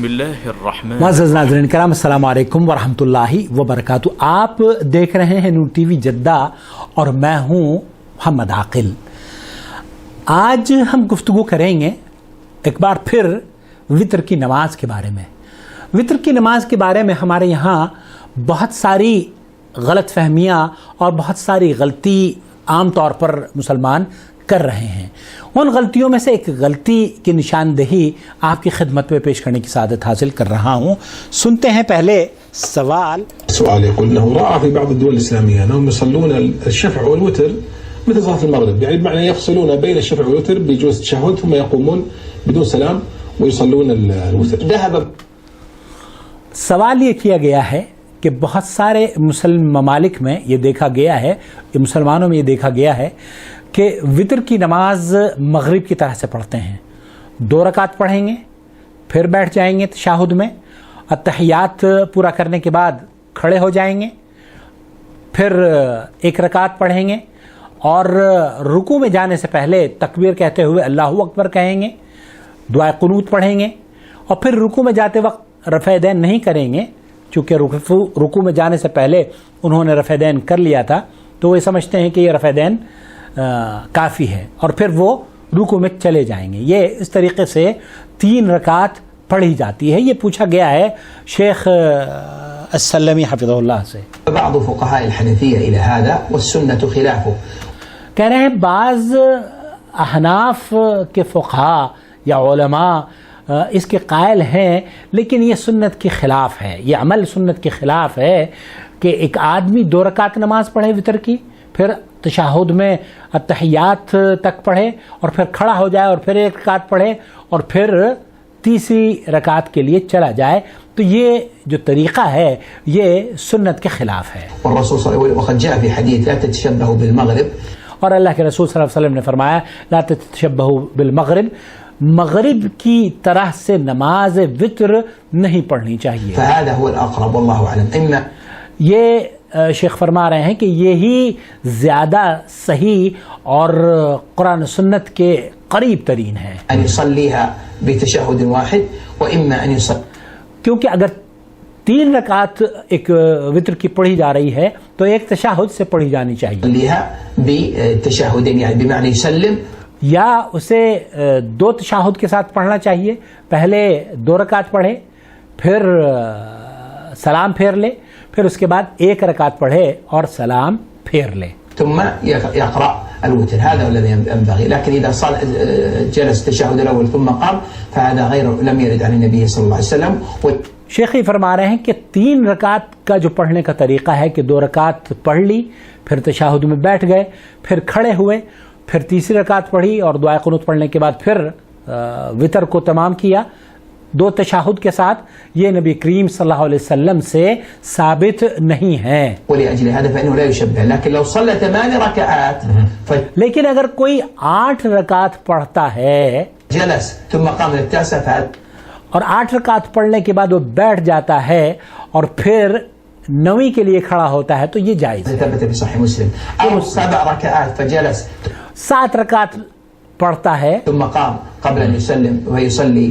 بسم اللہ الرحمن معزز ناظرین کرام، السلام علیکم ورحمۃ وبرکاتہ۔ آپ دیکھ رہے ہیں نور ٹی وی جدہ اور میں ہوں محمد عاقل۔ آج ہم گفتگو کریں گے ایک بار پھر وتر کی نماز کے بارے میں۔ وتر کی نماز کے بارے میں ہمارے یہاں بہت ساری غلط فہمیاں اور بہت ساری غلطی عام طور پر مسلمان کر رہے ہیں۔ ان غلطیوں میں سے ایک غلطی کی نشاندہی آپ کی خدمت میں پیش کرنے کی سعادت حاصل کر رہا ہوں۔ سنتے ہیں پہلے سوال يقول انه راى في بعض الدول الاسلاميه انهم يصلون الشفع والوتر مثل صلاه المغرب، يعني بمعنى يفصلون بين الشفع والوتر بجلوس التشهد ثم يقومون بدون سلام ويصلون الوتر. ذهب سوال یہ کیا گیا ہے کہ بہت سارے مسلم ممالک میں یہ دیکھا گیا ہے، مسلمانوں میں یہ دیکھا گیا ہے کہ وتر کی نماز مغرب کی طرح سے پڑھتے ہیں۔ 2 رکعت پڑھیں گے، پھر بیٹھ جائیں گے تشہد میں، التحیات پورا کرنے کے بعد کھڑے ہو جائیں گے، پھر 1 رکعت پڑھیں گے اور رکوع میں جانے سے پہلے تکبیر کہتے ہوئے اللہ اکبر کہیں گے، دعائے قنوت پڑھیں گے اور پھر رکوع میں جاتے وقت رفع دین نہیں کریں گے، چونکہ رکوع میں جانے سے پہلے انہوں نے رفع دین کر لیا تھا تو وہ سمجھتے ہیں کہ یہ رفع دین کافی ہے، اور پھر وہ رکوع میں چلے جائیں گے۔ یہ اس طریقے سے 3 رکعت پڑھی جاتی ہے۔ یہ پوچھا گیا ہے شیخ السلمی حفظہ اللہ سے۔ بعض فقهاء الحنفية إلى هذا والسنة خلافه، کہہ رہے ہیں بعض احناف کے فقہا یا علماء اس کے قائل ہیں، لیکن یہ سنت کے خلاف ہے، یہ عمل سنت کے خلاف ہے کہ ایک آدمی 2 رکعت نماز پڑھے وتر کی، پھر تشہد میں التحیات تک پڑھے اور پھر کھڑا ہو جائے اور پھر 1 رکعت پڑھے اور پھر تیسری رکعت کے لیے چلا جائے، تو یہ جو طریقہ ہے یہ سنت کے خلاف ہے۔ والرسول صلى الله عليه وسلم وقد جاء في حديث لا تتشبهوا بالمغرب، اور اللہ کے رسول صلی اللہ علیہ وسلم نے فرمایا لا تتشبہوا بالمغرب، مغرب کی طرح سے نماز وتر نہیں پڑھنی چاہیے۔ فهذا هو الأقرب والله أعلم. إما یہ شیخ فرما رہے ہیں کہ یہی زیادہ صحیح اور قرآن و سنت کے قریب ترین ہے، أن يصليها بتشهد واحد وإما أن يصلي، کیونکہ اگر 3 رکعت ایک وتر کی پڑھی جا رہی ہے تو ایک تشہد سے پڑھی جانی چاہیے، بتشهدين يعني بمعنى يسلم، یا اسے 2 تشہد کے ساتھ پڑھنا چاہیے، پہلے 2 رکعت پڑھے پھر سلام پھیر لے، پھر اس کے بعد 1 رکعت پڑھے اور سلام پھیر لے، ثم يقرأ الوتر. هذا الذي ينبغي. لكن إذا جلس التشهد الأول ثم قام فهذا غير لم يرد عن النبي صلى الله عليه وسلم. شیخی فرما رہے ہیں کہ 3 رکعت کا جو پڑھنے کا طریقہ ہے کہ 2 رکعت پڑھ لی، پھر تشہد میں بیٹھ گئے، پھر کھڑے ہوئے، پھر تیسری رکعت پڑھی اور دعائے قنوت پڑھنے کے بعد پھر وتر کو تمام کیا 2 تشہد کے ساتھ، یہ نبی کریم صلی اللہ علیہ وسلم سے ثابت نہیں ہے۔ ولأجل هذا فإنه لا يشبه. لكن لو صلى 8 ركعات لیکن اگر کوئی 8 رکعت پڑھتا ہے جلس ثم قام للتاسع اور 8 رکعت پڑھنے کے بعد وہ بیٹھ جاتا ہے اور پھر 9ویں کے لیے کھڑا ہوتا ہے تو یہ جائز ہے۔ ثبت في صحيح مسلم. أو 7 ركعات فجلس 7 رکعت پڑھتا ہے ثم قام قبل أن يسلم ويصلي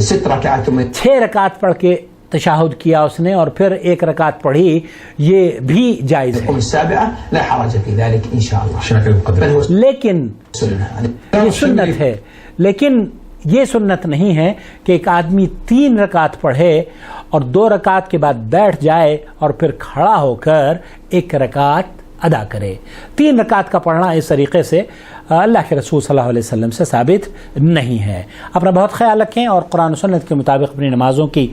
6 ركعات ثم 6 رکعت پڑھ کے تشہد کیا اس نے اور پھر 1 رکعت پڑھی، یہ بھی جائز ہے، يقوم السابعة لا حرج في ذلك إن شاء الله. شاكر المقدر. بل هو لیکن سنة. یہ سنت ہے، لیکن یہ سنت نہیں ہے کہ ایک آدمی 3 رکعت پڑھے اور 2 رکعت کے بعد بیٹھ جائے اور پھر کھڑا ہو کر 1 رکعت ادا کرے۔ 3 رکعت کا پڑھنا اس طریقے سے اللہ کے رسول صلی اللہ علیہ وسلم سے ثابت نہیں ہے۔ اپنا بہت خیال رکھیں اور قرآن و سنت کے مطابق اپنی نمازوں کی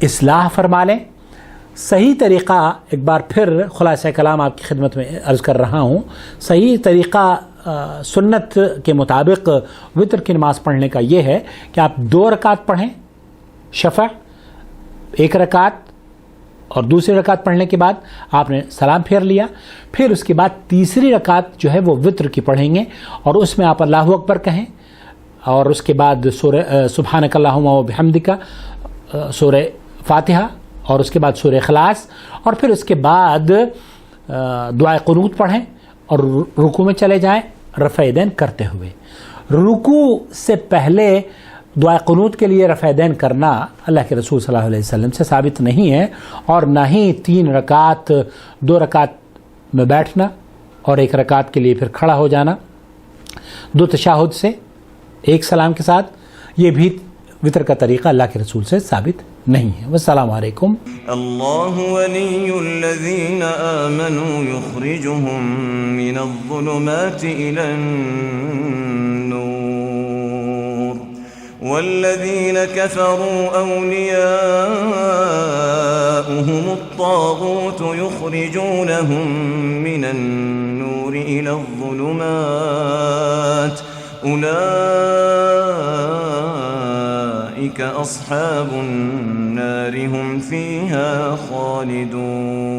اصلاح فرما لیں۔ صحیح طریقہ ایک بار پھر خلاصہ کلام آپ کی خدمت میں عرض کر رہا ہوں، صحیح طریقہ سنت کے مطابق وتر کی نماز پڑھنے کا یہ ہے کہ آپ 2 رکعت پڑھیں شفع، 1 رکعت اور دوسری رکعت پڑھنے کے بعد آپ نے سلام پھیر لیا، پھر اس کے بعد تیسری رکعت جو ہے وہ وتر کی پڑھیں گے اور اس میں آپ اللہ اکبر کہیں اور اس کے بعد سورہ سبحانک اللہم و بحمدک، سورہ فاتحہ اور اس کے بعد سورہ اخلاص اور پھر اس کے بعد دعائے قنوت پڑھیں اور رکوع میں چلے جائیں رفع دین کرتے ہوئے۔ رکوع سے پہلے دعائے قنوت کے لیے رفع دین کرنا اللہ کے رسول صلی اللہ علیہ وسلم سے ثابت نہیں ہے، اور نہ ہی 3 رکعت 2 رکعت میں بیٹھنا اور 1 رکعت کے لیے پھر کھڑا ہو جانا 2 تشہد سے 1 سلام کے ساتھ، یہ بھی وطر کا طریقہ اللہ کے رسول سے ثابت نہیں ہے۔ والسلام علیکم۔ اللہ ولی الذین آمنوا یخرجهم من الظلمات إلى النور والذین كفروا أولیاؤهم الطاغوت یخرجونهم من النور إلى الظلمات أولئك أصحاب النار هم فيها خالدون۔